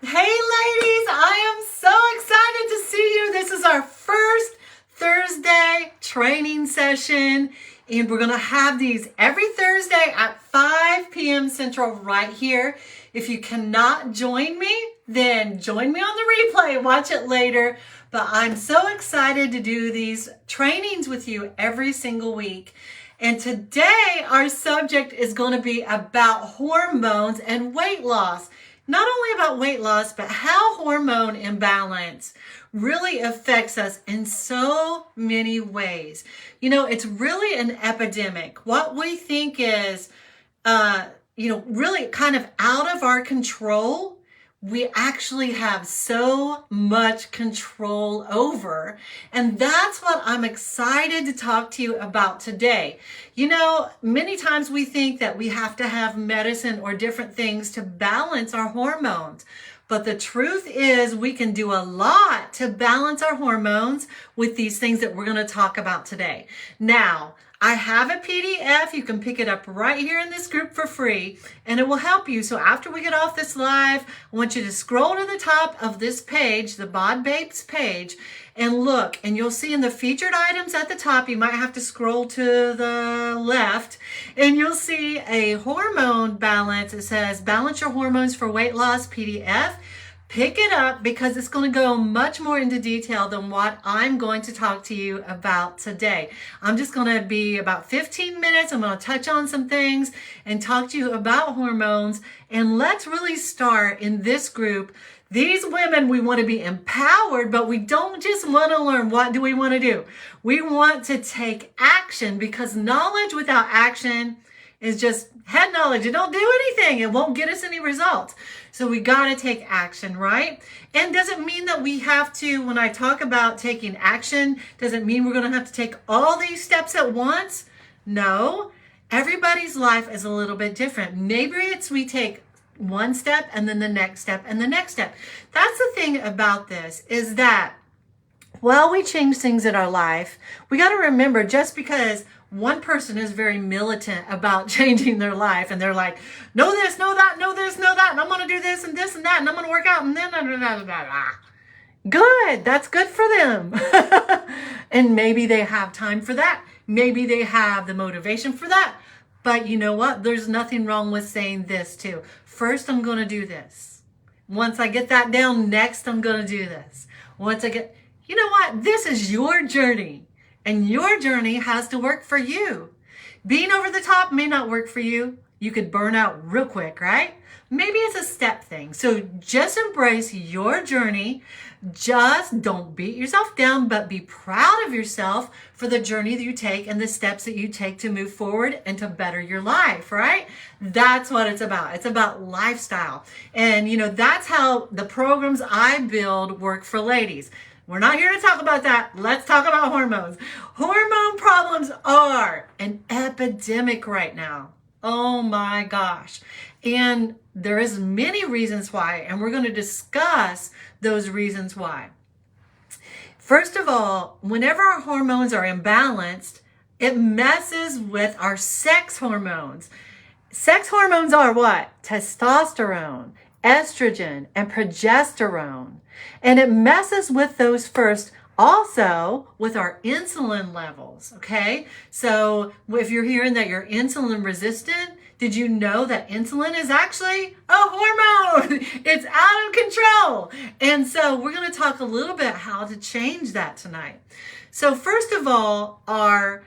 Hey ladies, I am so excited to see you. This is our first Thursday training session, and we're going to have these every Thursday at 5 p.m. Central right here. If you cannot join me, then join me on the replay, watch it later. But I'm so excited to do these trainings with you every single week. And today our subject is going to be about hormones and weight loss. Not only about weight loss, but how hormone imbalance really affects us in so many ways. You know, it's really an epidemic. What we think is, really kind of out of our control, we actually have so much control over. And that's what I'm excited to talk to you about today. You know, many times we think that we have to have medicine or different things to balance our hormones. But the truth is we can do a lot to balance our hormones with these things that we're going to talk about today. Now, I have a PDF. You can pick it up right here in this group for free, and it will help you. So after we get off this live, I want you to scroll to the top of this page, the BodBabes page, and look, and you'll see in the featured items at the top, you might have to scroll to the left, and you'll see a hormone balance. It says, Balance Your Hormones for Weight Loss PDF. Pick it up because it's going to go much more into detail than what I'm going to talk to you about today. I'm just going to be about 15 minutes. I'm going to touch on some things and talk to you about hormones. And let's really start in this group. These women, we want to be empowered, but we don't just want to learn. What do we want to do? We want to take action, because knowledge without action is just head knowledge. It don't do anything. It won't get us any results. So we got to take action, right? And does it mean that we have to, when I talk about taking action, does it mean we're going to have to take all these steps at once? No. Everybody's life is a little bit different. Maybe it's we take one step and then the next step and the next step. That's the thing about this, is that while we change things in our life, we got to remember, just because one person is very militant about changing their life, and they're like, no this, no that, no this, no that, and I'm going to do this and this and that, and I'm going to work out, and then good, that's good for them. And maybe they have time for that. Maybe they have the motivation for that. But you know what? There's nothing wrong with saying this too. First, I'm going to do this. Once I get that down, next I'm going to do this. Once I get, you know what? This is your journey. And your journey has to work for you. Being over the top may not work for you. You could burn out real quick, right? Maybe it's a step thing. So just embrace your journey. Just don't beat yourself down, but be proud of yourself for the journey that you take and the steps that you take to move forward and to better your life, right? That's what it's about. It's about lifestyle. And, you know, that's how the programs I build work for ladies. We're not here to talk about that. Let's talk about hormones. Hormone problems are an epidemic right now. Oh my gosh. And there is many reasons why, and we're going to discuss those reasons why. First of all, whenever our hormones are imbalanced, it messes with our sex hormones. Sex hormones are what? Testosterone, estrogen, and progesterone. And it messes with those first, also with our insulin levels, okay? So if you're hearing that you're insulin resistant, did you know that insulin is actually a hormone? It's out of control. And so we're going to talk a little bit how to change that tonight. So first of all, our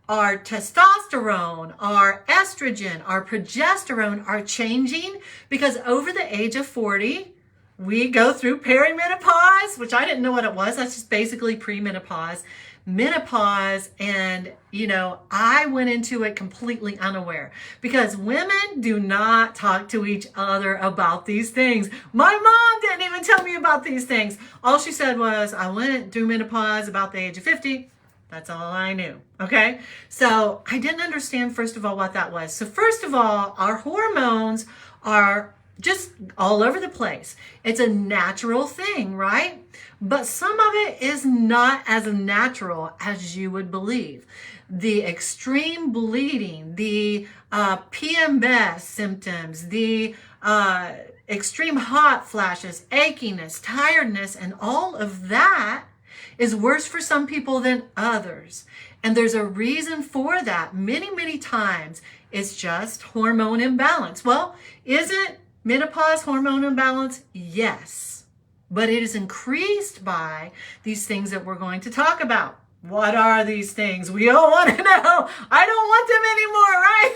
testosterone, our estrogen, our progesterone are changing because over the age of 40, we go through perimenopause, which I didn't know what it was. That's just basically premenopause, menopause, and, you know, I went into it completely unaware because women do not talk to each other about these things. My mom didn't even tell me about these things. All she said was, I went through menopause about the age of 50. That's all I knew, okay? So I didn't understand, first of all, what that was. So first of all, our hormones are just all over the place. It's a natural thing, right? But some of it is not as natural as you would believe. The extreme bleeding, the PMS symptoms, the extreme hot flashes, achiness, tiredness, and all of that is worse for some people than others. And there's a reason for that. Many, many times it's just hormone imbalance. Well, isn't menopause hormone imbalance? Yes. But it is increased by these things that we're going to talk about. What are these things? We all want to know. I don't want them anymore, right?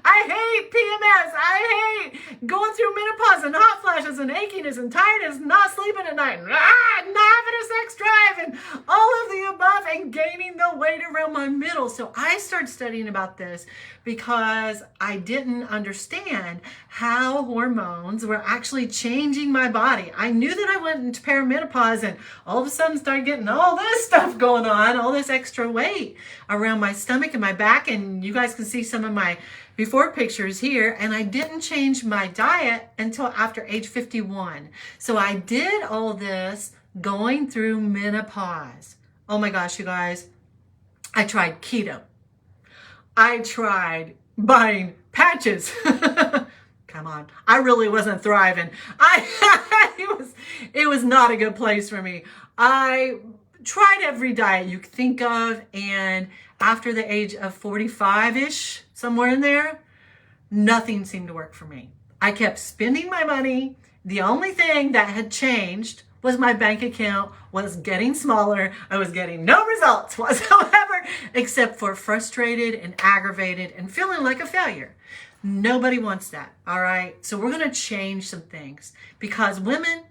I hate PMS. I hate going through menopause and hot flashes and achiness and tiredness and not sleeping at night and not having a sex drive and all of the above and gaining the weight around my middle. So I started studying about this because I didn't understand how hormones were actually changing my body. I knew that I went into perimenopause and all of a sudden started getting all this stuff going on, all this extra weight around my stomach and my back. And you guys can see some of my before pictures here. And I didn't change my diet until after age 51. So I did all this going through menopause. Oh my gosh, you guys, I tried keto. I tried buying patches. Come on. I really wasn't thriving. It was not a good place for me. I tried every diet you could think of, and after the age of 45-ish, somewhere in there, nothing seemed to work for me. I kept spending my money. The only thing that had changed was my bank account was getting smaller. I was getting no results whatsoever, except for frustrated and aggravated and feeling like a failure. Nobody wants that, all right? So we're going to change some things because women,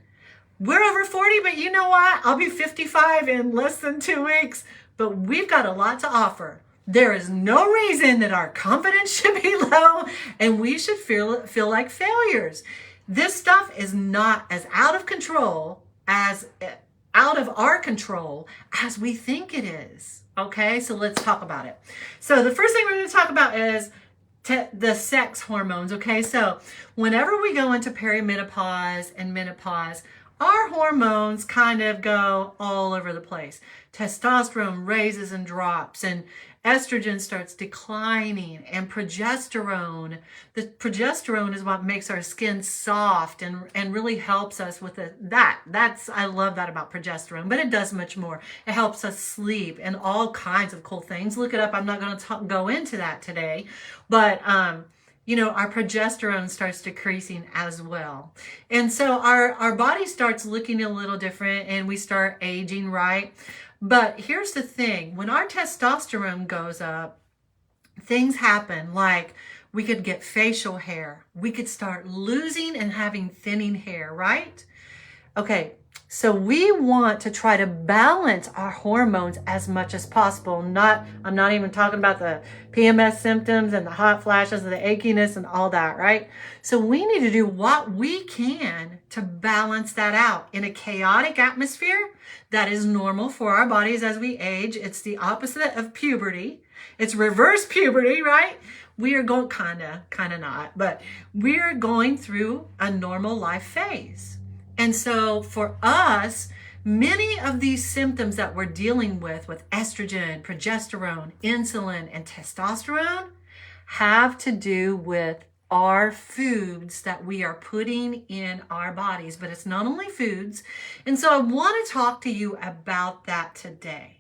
we're over 40, but you know what? I'll be 55 in less than 2 weeks, but we've got a lot to offer. There is no reason that our confidence should be low and we should feel like failures. This stuff is not as out of our control as we think it is. Okay, so let's talk about it. So the first thing we're going to talk about is the sex hormones. Okay, so whenever we go into perimenopause and menopause, our hormones kind of go all over the place. Testosterone raises and drops, and estrogen starts declining, and progesterone. The progesterone is what makes our skin soft and really helps us with I love that about progesterone, but it does much more. It helps us sleep and all kinds of cool things. Look it up. I'm not going to go into that today, but our progesterone starts decreasing as well. And so our body starts looking a little different and we start aging, right? But here's the thing. When our testosterone goes up, things happen like we could get facial hair. We could start losing and having thinning hair, right? Okay. So we want to try to balance our hormones as much as possible. I'm not even talking about the PMS symptoms and the hot flashes and the achiness and all that, right? So we need to do what we can to balance that out. In a chaotic atmosphere, that is normal for our bodies as we age. It's the opposite of puberty. It's reverse puberty, right? We are going kind of not, but we are going through a normal life phase. And so for us, many of these symptoms that we're dealing with estrogen, progesterone, insulin, and testosterone have to do with our foods that we are putting in our bodies. But it's not only foods. And so I want to talk to you about that today.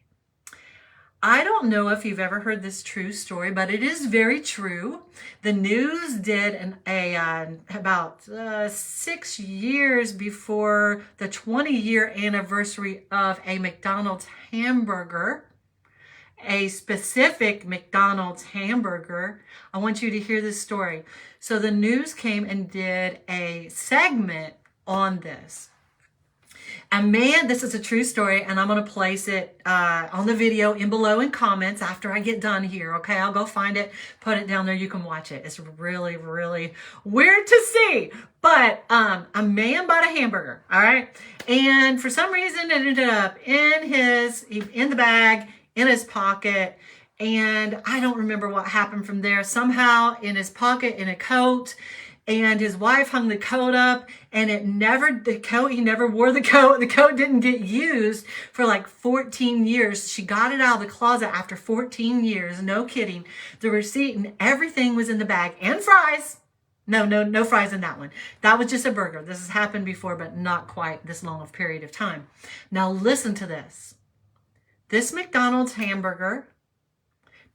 I don't know if you've ever heard this true story, but it is very true. The news did about 6 years before the 20-year anniversary of a McDonald's hamburger, a specific McDonald's hamburger. I want you to hear this story. So the news came and did a segment on this. And man, this is a true story, and I'm going to place it on the video in below in comments after I get done here, okay? I'll go find it, put it down there. You can watch it. It's really, really weird to see. But a man bought a hamburger, all right? And for some reason, it ended up in the bag, in his pocket, and I don't remember what happened from there. Somehow in his pocket, in a coat, and his wife hung the coat up, and he never wore the coat. The coat didn't get used for like 14 years. She got it out of the closet after 14 years. No kidding. The receipt and everything was in the bag, and fries. No fries in that one. That was just a burger. This has happened before, but not quite this long of a period of time. Now listen to this. This McDonald's hamburger,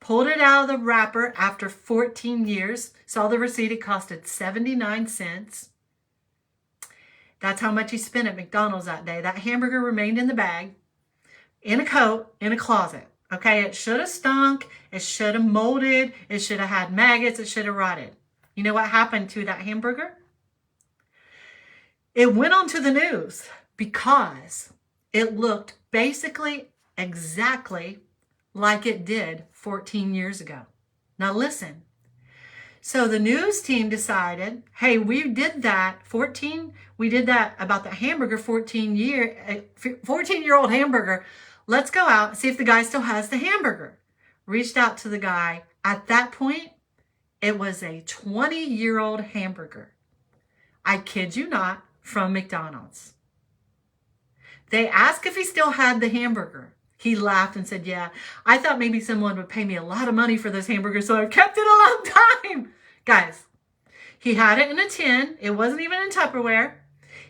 pulled it out of the wrapper after 14 years. Saw the receipt. It costed 79 cents. That's how much he spent at McDonald's that day. That hamburger remained in the bag, in a coat, in a closet. Okay, it should have stunk. It should have molded. It should have had maggots. It should have rotted. You know what happened to that hamburger? It went onto the news because it looked basically exactly like it did 14 years ago. Now listen. So the news team decided, hey, we did that about the hamburger, 14-year-old hamburger. Let's go out and see if the guy still has the hamburger. Reached out to the guy. At that point, it was a 20-year-old hamburger. I kid you not, from McDonald's. They asked if he still had the hamburger. He laughed and said, yeah, I thought maybe someone would pay me a lot of money for this hamburger, so I've kept it a long time. Guys, he had it in a tin. It wasn't even in Tupperware.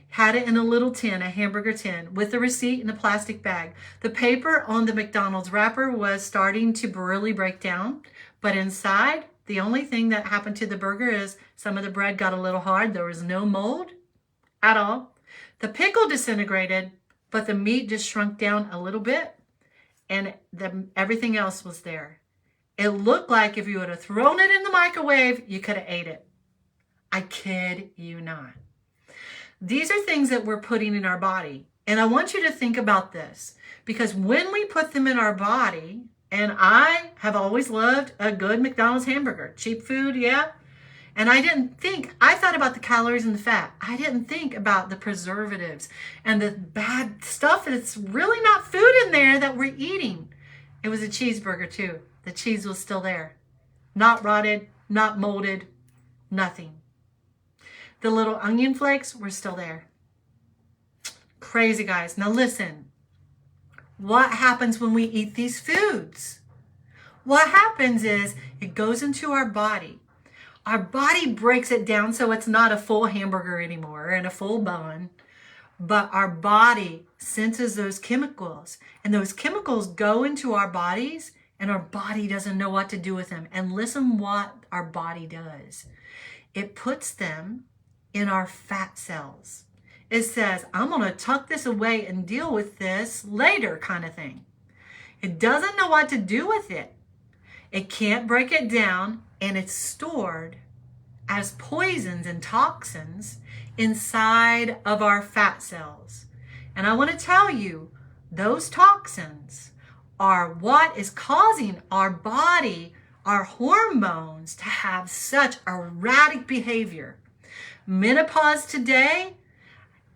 Had it in a little tin, a hamburger tin, with the receipt in a plastic bag. The paper on the McDonald's wrapper was starting to really break down, but inside, the only thing that happened to the burger is some of the bread got a little hard. There was no mold at all. The pickle disintegrated, but the meat just shrunk down a little bit, and everything else was there. It looked like if you would have thrown it in the microwave, you could have ate it. I kid you not. These are things that we're putting in our body. And I want you to think about this, because when we put them in our body, and I have always loved a good McDonald's hamburger, cheap food, yeah. And I thought about the calories and the fat. I didn't think about the preservatives and the bad stuff that's really not food in there that we're eating. It was a cheeseburger too. The cheese was still there. Not rotted, not molded, nothing. The little onion flakes were still there. Crazy, guys. Now listen. What happens when we eat these foods? What happens is it goes into our body. Our body breaks it down so it's not a full hamburger anymore and a full bun. But our body senses those chemicals. And those chemicals go into our bodies, and our body doesn't know what to do with them. And listen what our body does. It puts them in our fat cells. It says, I'm going to tuck this away and deal with this later, kind of thing. It doesn't know what to do with it. It can't break it down, and it's stored as poisons and toxins inside of our fat cells. And I want to tell you, those toxins are what is causing our body, our hormones, to have such erratic behavior. Menopause today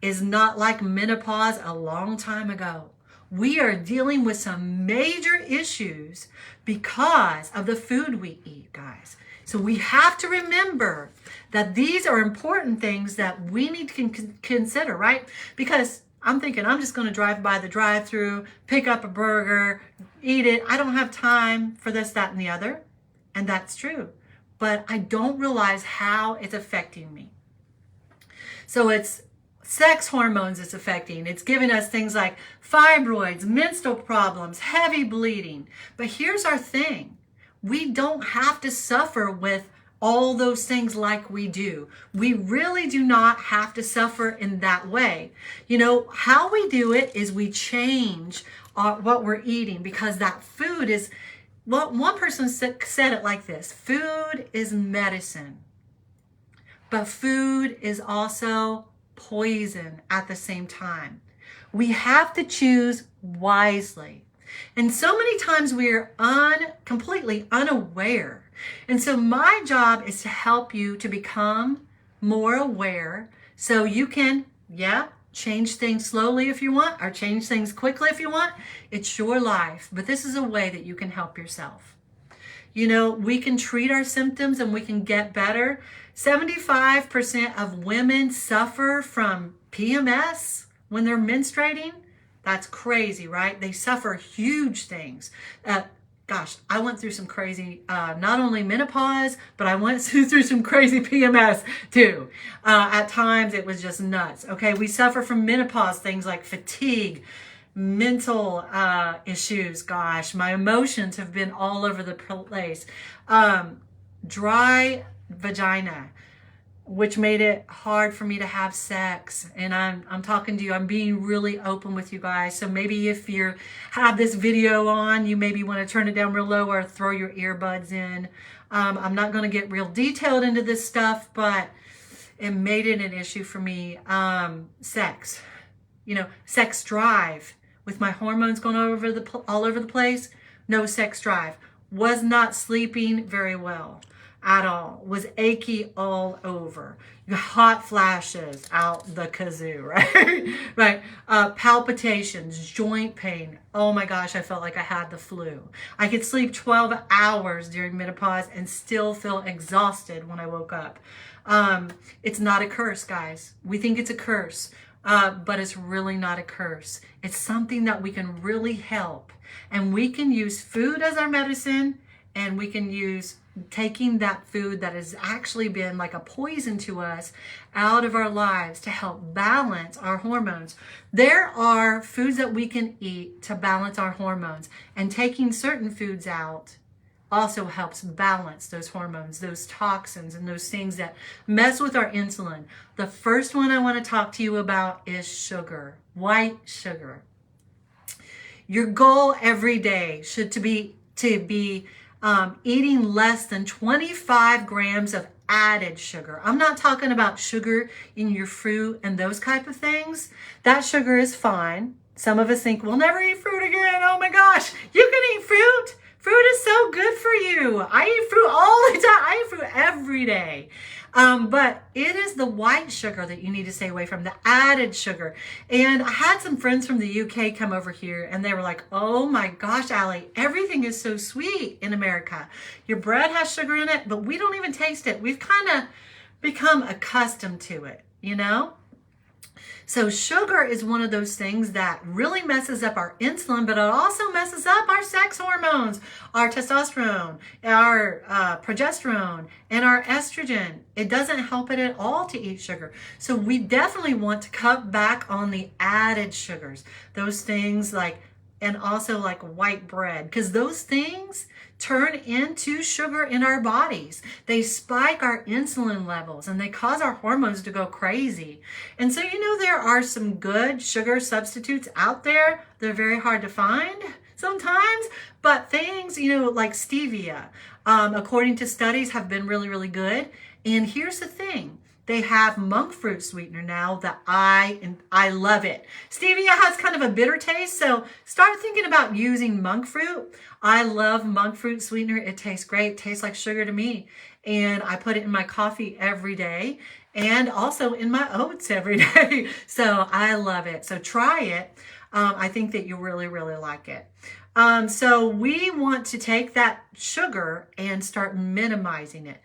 is not like menopause a long time ago. We are dealing with some major issues because of the food we eat, guys. So we have to remember that these are important things that we need to consider, right? Because I'm thinking I'm just going to drive by the drive-thru, pick up a burger, eat it. I don't have time for this, that, and the other. And that's true. But I don't realize how it's affecting me. So it's sex hormones it's affecting. It's giving us things like fibroids, menstrual problems, heavy bleeding. But here's our thing. We don't have to suffer with all those things like we do. We really do not have to suffer in that way. You know, how we do it is we change what we're eating, because that food is, well, one person said it like this: food is medicine, but food is also poison at the same time. We have to choose wisely. And so many times we are completely unaware. And so my job is to help you to become more aware so you can, change things slowly if you want, or change things quickly if you want. It's your life. But this is a way that you can help yourself. You know, we can treat our symptoms and we can get better. 75% of women suffer from PMS when they're menstruating. That's crazy, right? They suffer huge things. gosh, I went through some crazy, not only menopause, but I went through some crazy PMS too. At times it was just nuts. Okay, we suffer from menopause, things like fatigue, mental issues. Gosh, my emotions have been all over the place. Dry vagina, which made it hard for me to have sex. And I'm talking to you, I'm being really open with you guys. So maybe if you have this video on, you maybe want to turn it down real low or throw your earbuds in. I'm not going to get real detailed into this stuff, but it made it an issue for me. Sex, sex drive with my hormones going all over the place. No sex drive. Was not sleeping very well at all, was achy all over, hot flashes out the kazoo, right? Right. Palpitations, joint pain. Oh my gosh, I felt like I had the flu. I could sleep 12 hours during menopause and still feel exhausted when I woke up. It's not a curse, guys. We think it's a curse, but it's really not a curse. It's something that we can really help, and we can use food as our medicine, and we can use taking that food that has actually been like a poison to us out of our lives to help balance our hormones. There are foods that we can eat to balance our hormones, and taking certain foods out also helps balance those hormones, those toxins, and those things that mess with our insulin. The first one I want to talk to you about is sugar, white sugar. Your goal every day should be eating less than 25 grams of added sugar. I'm not talking about sugar in your fruit and those type of things. That sugar is fine. Some of us think, we'll never eat fruit again. Oh my gosh, you can eat fruit. Fruit is so good for you. I eat fruit all the time. I eat fruit every day. But it is the white sugar that you need to stay away from, the added sugar. And I had some friends from the UK come over here, and they were like, oh my gosh, Allie, everything is so sweet in America. Your bread has sugar in it, but we don't even taste it. We've kind of become accustomed to it, So sugar is one of those things that really messes up our insulin, but it also messes up our sex hormones, our testosterone, our progesterone, and our estrogen. It doesn't help it at all to eat sugar. So we definitely want to cut back on the added sugars, those things and also like white bread, because those things turn into sugar in our bodies. They spike our insulin levels and they cause our hormones to go crazy. And so, there are some good sugar substitutes out there. They're very hard to find sometimes, but things, like stevia, according to studies, have been really, really good. And here's the thing. They have monk fruit sweetener now that I love it. Stevia has kind of a bitter taste, so start thinking about using monk fruit. I love monk fruit sweetener. It tastes great. It tastes like sugar to me. And I put it in my coffee every day and also in my oats every day. So I love it. So try it. I think that you'll really, really like it. So we want to take that sugar and start minimizing it.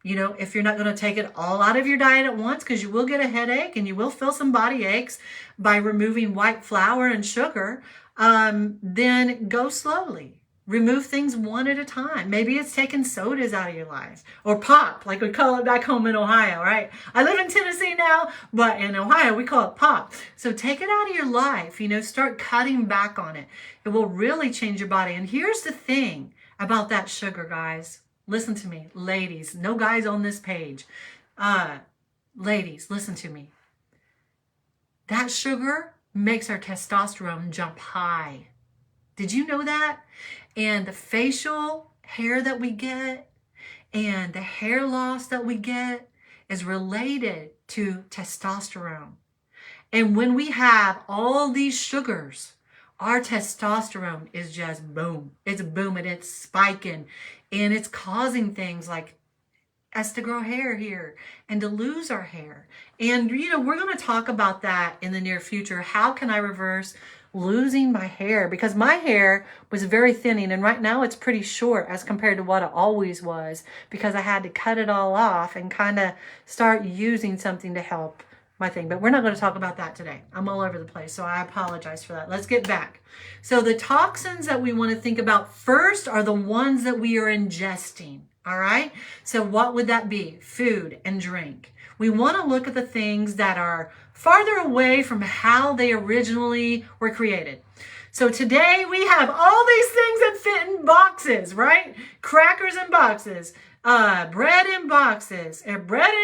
If you're not going to take it all out of your diet at once, because you will get a headache and you will feel some body aches by removing white flour and sugar, then go slowly. Remove things one at a time. Maybe it's taking sodas out of your life, or pop, like we call it back home in Ohio, right? I live in Tennessee now, but in Ohio we call it pop. So take it out of your life, start cutting back on it. It will really change your body. And here's the thing about that sugar, guys. Listen to me, ladies, no guys on this page. Ladies, listen to me. That sugar makes our testosterone jump high. Did you know that? And the facial hair that we get and the hair loss that we get is related to testosterone. And when we have all these sugars, our testosterone is just boom. It's booming, it's spiking, and it's causing things like us to grow hair here and to lose our hair. And, we're going to talk about that in the near future. How can I reverse losing my hair? Because my hair was very thinning, and right now it's pretty short as compared to what it always was, because I had to cut it all off and kind of start using something to help my thing, but we're not going to talk about that today. I'm all over the place, so I apologize for that. Let's get back. So the toxins that we want to think about first are the ones that we are ingesting, all right? So what would that be? Food and drink. We want to look at the things that are farther away from how they originally were created. So today we have all these things that fit in boxes, right? Crackers in boxes, bread in boxes, bread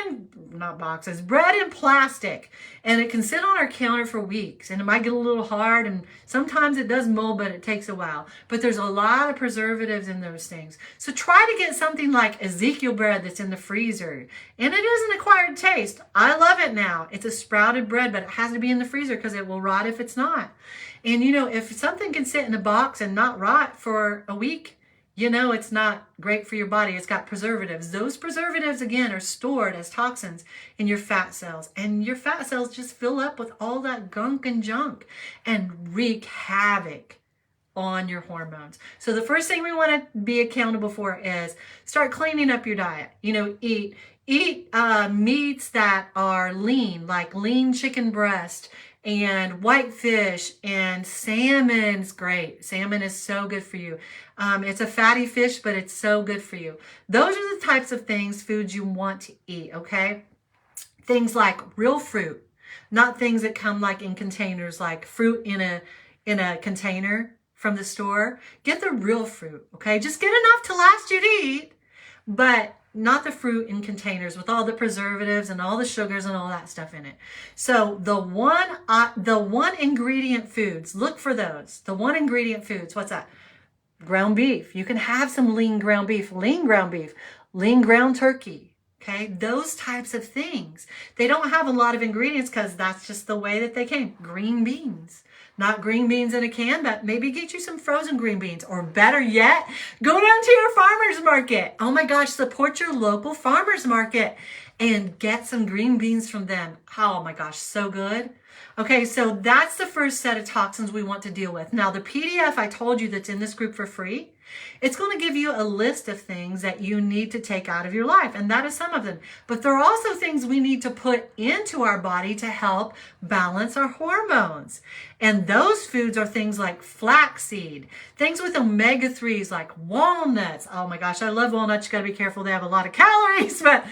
in plastic. And it can sit on our counter for weeks, and it might get a little hard, and sometimes it does mold, but it takes a while. But there's a lot of preservatives in those things. So try to get something like Ezekiel bread that's in the freezer. And it is an acquired taste. I love it now. It's a sprouted bread, but it has to be in the freezer because it will rot if it's not. And you know, if something can sit in a box and not rot for a week, you know it's not great for your body. It's got preservatives. Those preservatives, again, are stored as toxins in your fat cells. And your fat cells just fill up with all that gunk and junk and wreak havoc on your hormones. So the first thing we want to be accountable for is start cleaning up your diet. You know, eat meats that are lean, like lean chicken breast, and white fish, and salmon's great. Salmon is so good for you. It's a fatty fish, but it's so good for you. Those are the types of foods you want to eat, okay? Things like real fruit, not things that come like in containers, like fruit in a container from the store. Get the real fruit, okay? Just get enough to last you to eat, but not the fruit in containers with all the preservatives and all the sugars and all that stuff in it. So the one ingredient foods, look for those. The one ingredient foods, what's that? Ground beef. You can have some lean ground beef, lean ground turkey. Okay, those types of things. They don't have a lot of ingredients because that's just the way that they came. Green beans. Not green beans in a can, but maybe get you some frozen green beans. Or better yet, go down to your farmer's market. Oh my gosh, support your local farmer's market and get some green beans from them. Oh my gosh, so good. Okay, so that's the first set of toxins we want to deal with. Now, the PDF I told you that's in this group for free, it's going to give you a list of things that you need to take out of your life, and that is some of them. But there are also things we need to put into our body to help balance our hormones. And those foods are things like flaxseed, things with omega-3s like walnuts. Oh my gosh, I love walnuts. You got to be careful. They have a lot of calories, but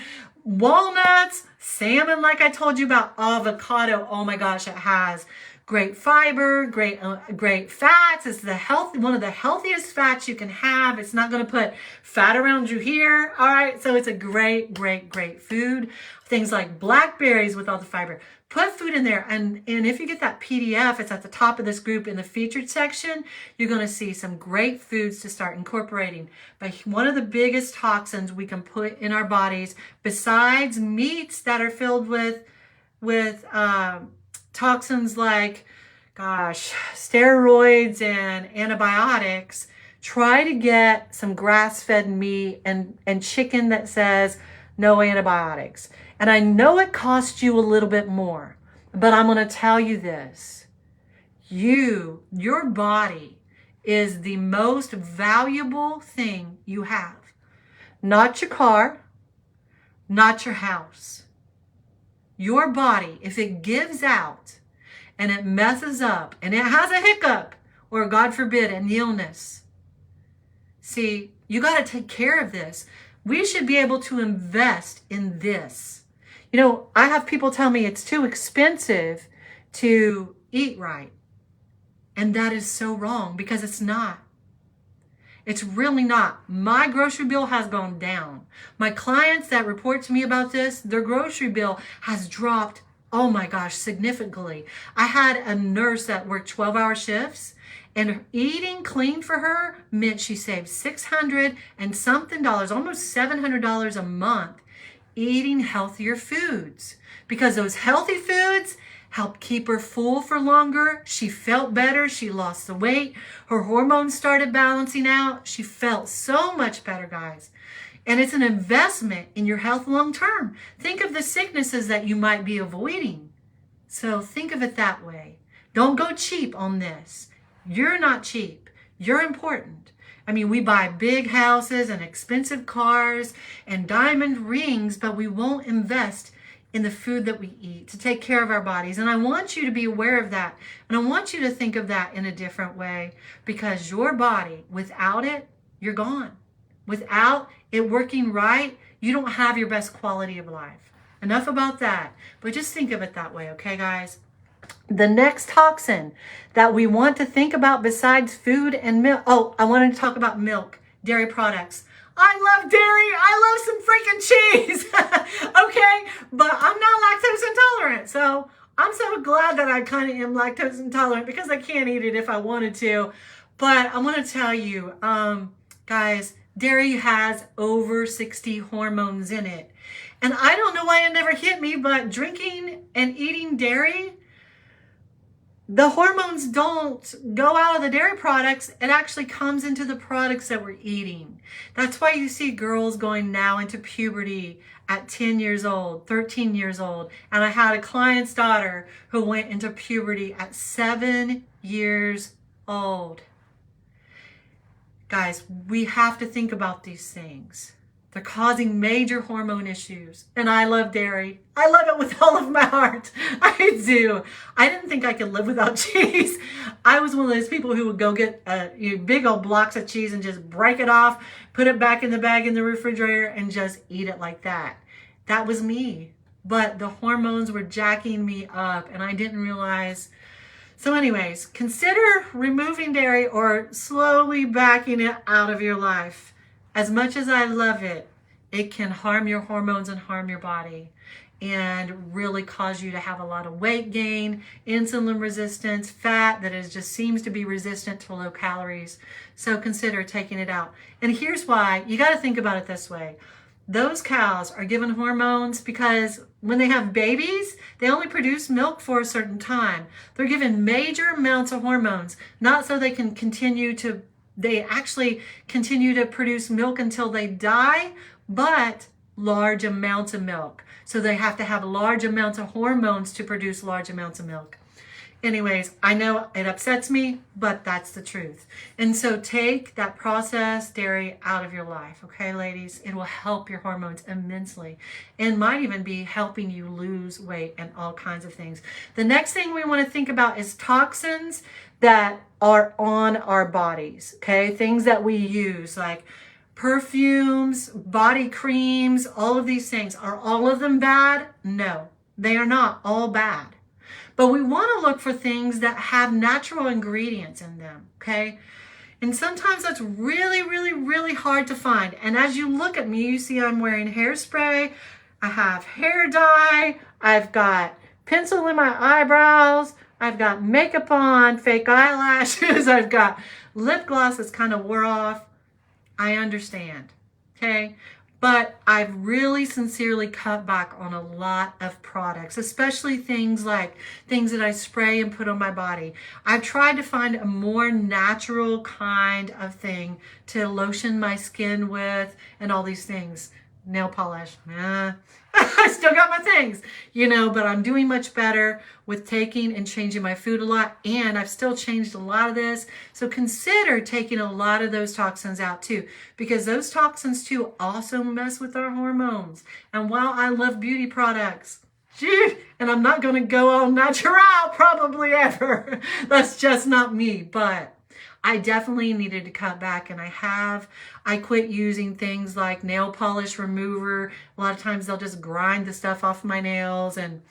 walnuts, salmon, like I told you about, avocado. Oh my gosh, it has great fiber, great fats. It's one of the healthiest fats you can have. It's not going to put fat around you here. All right, so it's a great food. Things like blackberries with all the fiber. Put food in there, and if you get that PDF, it's at the top of this group in the featured section. You're going to see some great foods to start incorporating. But one of the biggest toxins we can put in our bodies, besides meats that are filled with toxins like, gosh, steroids and antibiotics, try to get some grass-fed meat and chicken that says no antibiotics. And I know it costs you a little bit more, but I'm going to tell you this. Your body is the most valuable thing you have. Not your car, not your house. Your body, if it gives out and it messes up and it has a hiccup or, God forbid, an illness, see, you got to take care of this. We should be able to invest in this. You know, I have people tell me it's too expensive to eat right. And that is so wrong, because it's not. It's really not. My grocery bill has gone down. My clients that report to me about this, their grocery bill has dropped, oh my gosh, significantly. I had a nurse that worked 12-hour shifts, and eating clean for her meant she saved $600 and something, almost $700 a month, eating healthier foods, because those healthy foods helped keep her full for longer. She felt better. She lost the weight. Her hormones started balancing out. She felt so much better, guys. And it's an investment in your health long term. Think of the sicknesses that you might be avoiding. So think of it that way. Don't go cheap on this. You're not cheap. You're important. I mean, we buy big houses and expensive cars and diamond rings, but we won't invest in the food that we eat to take care of our bodies. And I want you to be aware of that. And I want you to think of that in a different way, because your body, without it, you're gone. Without it working right, you don't have your best quality of life. Enough about that. But just think of it that way, okay, guys? The next toxin that we want to think about besides food and milk. Oh, I wanted to talk about milk, dairy products. I love dairy. I love some freaking cheese. Okay, but I'm not lactose intolerant. So I'm so glad that I kind of am lactose intolerant, because I can't eat it if I wanted to. But I want to tell you, guys, dairy has over 60 hormones in it. And I don't know why it never hit me, but drinking and eating dairy, the hormones don't go out of the dairy products. It actually comes into the products that we're eating. That's why you see girls going now into puberty at 10 years old, 13 years old. And I had a client's daughter who went into puberty at 7 years old. Guys, we have to think about these things. They're causing major hormone issues. And I love dairy. I love it with all of my heart. I do. I didn't think I could live without cheese. I was one of those people who would go get big old blocks of cheese and just break it off, put it back in the bag in the refrigerator, and just eat it like that. That was me. But the hormones were jacking me up, and I didn't realize. So anyways, consider removing dairy or slowly backing it out of your life. As much as I love it, it can harm your hormones and harm your body, and really cause you to have a lot of weight gain, insulin resistance, fat that just seems to be resistant to low calories. So consider taking it out. And here's why. You got to think about it this way. Those cows are given hormones because when they have babies, they only produce milk for a certain time. They're given major amounts of hormones, not so they can they actually continue to produce milk until they die, but large amounts of milk. So they have to have large amounts of hormones to produce large amounts of milk. Anyways, I know it upsets me, but that's the truth. And so take that processed dairy out of your life, okay, ladies? It will help your hormones immensely, and might even be helping you lose weight and all kinds of things. The next thing we want to think about is toxins that are on our bodies, okay? Things that we use, like perfumes, body creams, all of these things. Are all of them bad? No, they are not all bad. But we want to look for things that have natural ingredients in them, okay? And sometimes that's really, really, really hard to find. And as you look at me, you see I'm wearing hairspray, I have hair dye, I've got pencil in my eyebrows, I've got makeup on, fake eyelashes, I've got lip gloss that's kind of wore off. I understand, okay? But I've really sincerely cut back on a lot of products, especially things that I spray and put on my body. I've tried to find a more natural kind of thing to lotion my skin with and all these things. Nail polish, I still got my things, but I'm doing much better with taking and changing my food a lot. And I've still changed a lot of this. So consider taking a lot of those toxins out too, because those toxins too also mess with our hormones. And while I love beauty products, and I'm not going to go all natural probably ever, that's just not me, but I definitely needed to cut back, and I quit using things like nail polish remover. A lot of times they'll just grind the stuff off my nails, and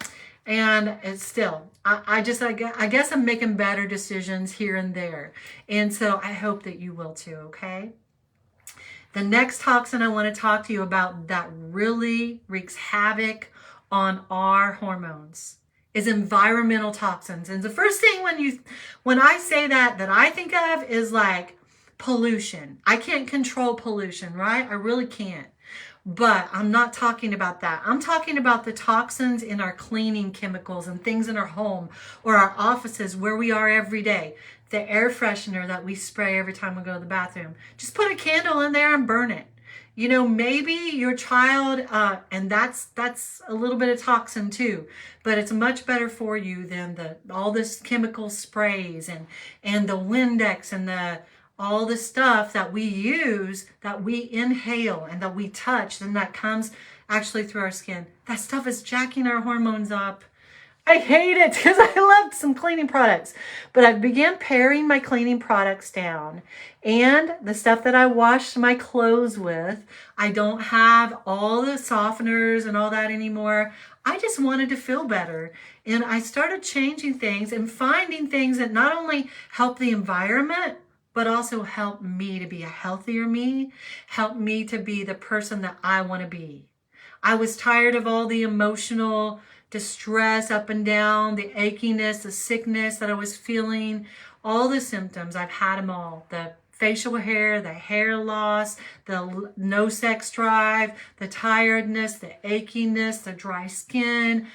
it's still, I guess I'm making better decisions here and there. And so I hope that you will too, okay? The next toxin I want to talk to you about that really wreaks havoc on our hormones is environmental toxins. And the first thing when I say that I think of is like pollution. I can't control pollution, right? I really can't. But I'm not talking about that. I'm talking about the toxins in our cleaning chemicals and things in our home or our offices where we are every day. The air freshener that we spray every time we go to the bathroom. Just put a candle in there and burn it. Maybe your child, and that's a little bit of toxin too, but it's much better for you than all this chemical sprays and the Windex and the all the stuff that we use, that we inhale and that we touch, and that comes actually through our skin. That stuff is jacking our hormones up. I hate it because I loved some cleaning products, but I began paring my cleaning products down and the stuff that I washed my clothes with. I don't have all the softeners and all that anymore. I just wanted to feel better. And I started changing things and finding things that not only help the environment, but also help me to be a healthier me, help me to be the person that I want to be. I was tired of all the emotional distress up and down, the achiness, the sickness that I was feeling, all the symptoms. I've had them all. The facial hair, the hair loss, the no sex drive, the tiredness, the achiness, the dry skin.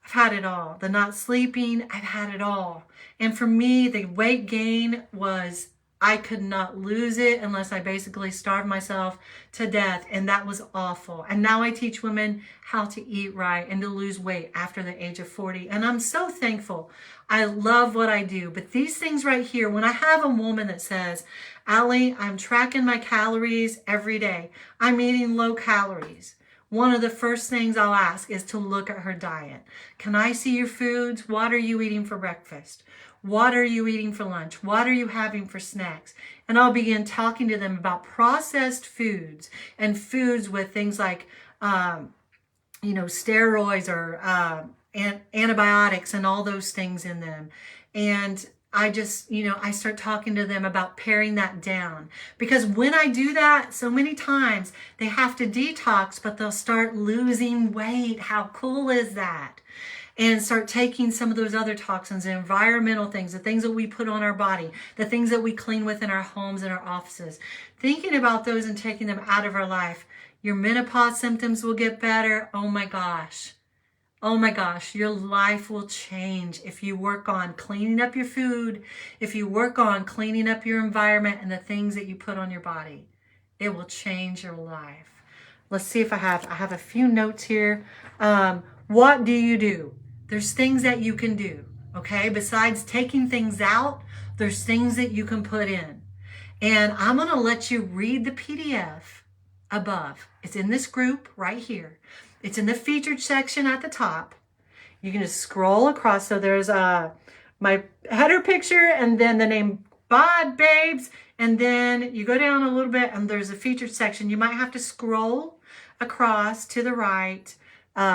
I've had it all. The not sleeping, I've had it all. And for me, the weight gain was, I could not lose it unless I basically starved myself to death. And that was awful. And now I teach women how to eat right and to lose weight after the age of 40. And I'm so thankful. I love what I do. But these things right here, when I have a woman that says, Allie, I'm tracking my calories every day. I'm eating low calories. One of the first things I'll ask is to look at her diet. Can I see your foods? What are you eating for breakfast? What are you eating for lunch? What are you having for snacks? And I'll begin talking to them about processed foods and foods with things like, steroids or antibiotics and all those things in them. And I just, I start talking to them about paring that down. Because when I do that, so many times they have to detox, but they'll start losing weight. How cool is that? And start taking some of those other toxins, the environmental things, the things that we put on our body, the things that we clean with in our homes and our offices. Thinking about those and taking them out of our life. Your menopause symptoms will get better. Oh my gosh. Oh my gosh, your life will change if you work on cleaning up your food, if you work on cleaning up your environment and the things that you put on your body. It will change your life. Let's see if I have a few notes here. What do you do? There's things that you can do, okay? Besides taking things out, there's things that you can put in. And I'm going to let you read the PDF above. It's in this group right here. It's in the featured section at the top. You can just scroll across. So there's my header picture and then the name BodBabes. And then you go down a little bit and there's a featured section. You might have to scroll across to the right.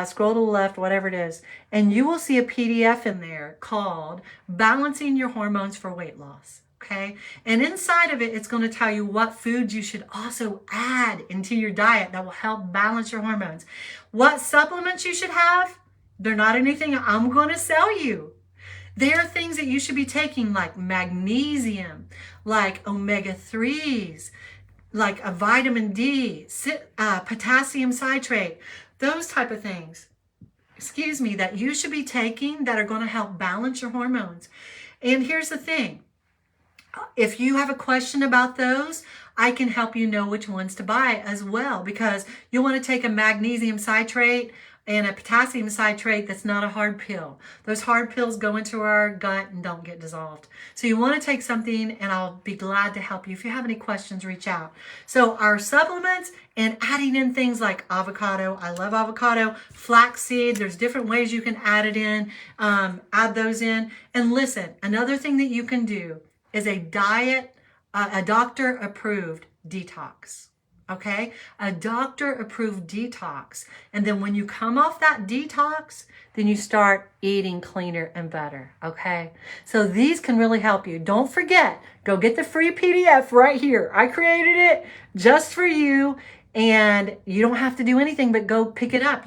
Scroll to the left, whatever it is, and you will see a PDF in there called Balancing Your Hormones for Weight Loss, okay? And inside of it, it's going to tell you what foods you should also add into your diet that will help balance your hormones. What supplements you should have, they're not anything I'm going to sell you. There are things that you should be taking like magnesium, like omega-3s, like a vitamin D, potassium citrate, those type of things, that you should be taking that are going to help balance your hormones. And here's the thing. If you have a question about those, I can help you know which ones to buy as well, because you'll want to take a magnesium citrate and a potassium citrate that's not a hard pill. Those hard pills go into our gut and don't get dissolved. So you want to take something, and I'll be glad to help you. If you have any questions, reach out. So our supplements and adding in things like avocado. I love avocado. Flaxseed. There's different ways you can add it in. Add those in. And listen, another thing that you can do is a doctor-approved detox. Okay, a doctor-approved detox. And then when you come off that detox, then you start eating cleaner and better. Okay, so these can really help you. Don't forget, go get the free PDF right here. I created it just for you, and you don't have to do anything but go pick it up.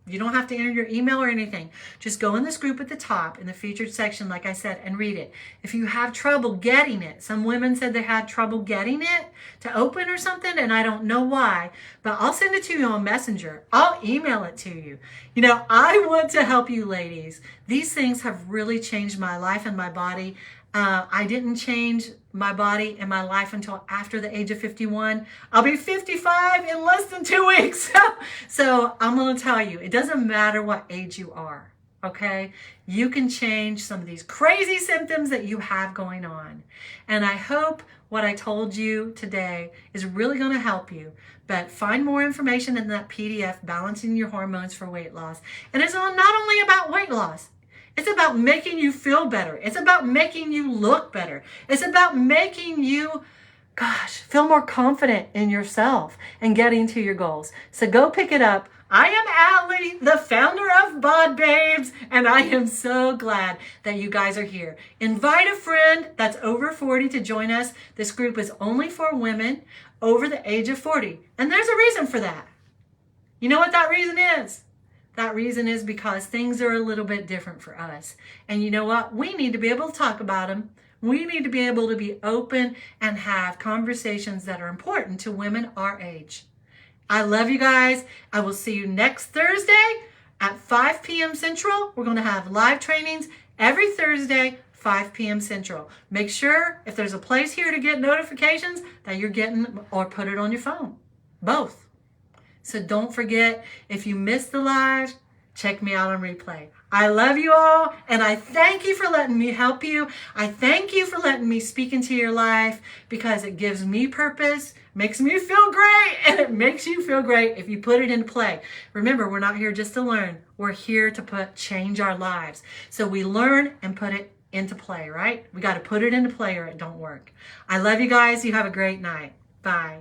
You don't have to enter your email or anything. Just go in this group at the top in the featured section, like I said, and read it. If you have trouble getting it, some women said they had trouble getting it to open or something, and I don't know why, but I'll send it to you on Messenger. I'll email it to you. I want to help you ladies. These things have really changed my life and my body. I didn't change my body and my life until after the age of 51. I'll be 55 in less than 2 weeks. So I'm going to tell you, it doesn't matter what age you are. okay? You can change some of these crazy symptoms that you have going on. And I hope what I told you today is really going to help you. But find more information in that PDF, Balancing Your Hormones for Weight Loss. And it's not only about weight loss. It's about making you feel better. It's about making you look better. It's about making you, feel more confident in yourself and getting to your goals. So go pick it up. I am Allie, the founder of BodBabes, and I am so glad that you guys are here. Invite a friend that's over 40 to join us. This group is only for women over the age of 40. And there's a reason for that. You know what that reason is? That reason is because things are a little bit different for us. And you know what? We need to be able to talk about them. We need to be able to be open and have conversations that are important to women our age. I love you guys. I will see you next Thursday at 5 p.m. Central. We're going to have live trainings every Thursday, 5 p.m. Central. Make sure if there's a place here to get notifications that you're getting, or put it on your phone. Both. So don't forget, if you missed the live, check me out on replay. I love you all, and I thank you for letting me help you. I thank you for letting me speak into your life, because it gives me purpose, makes me feel great, and it makes you feel great if you put it into play. Remember, we're not here just to learn. We're here to change our lives. So we learn and put it into play, right? We got to put it into play or it don't work. I love you guys. You have a great night. Bye.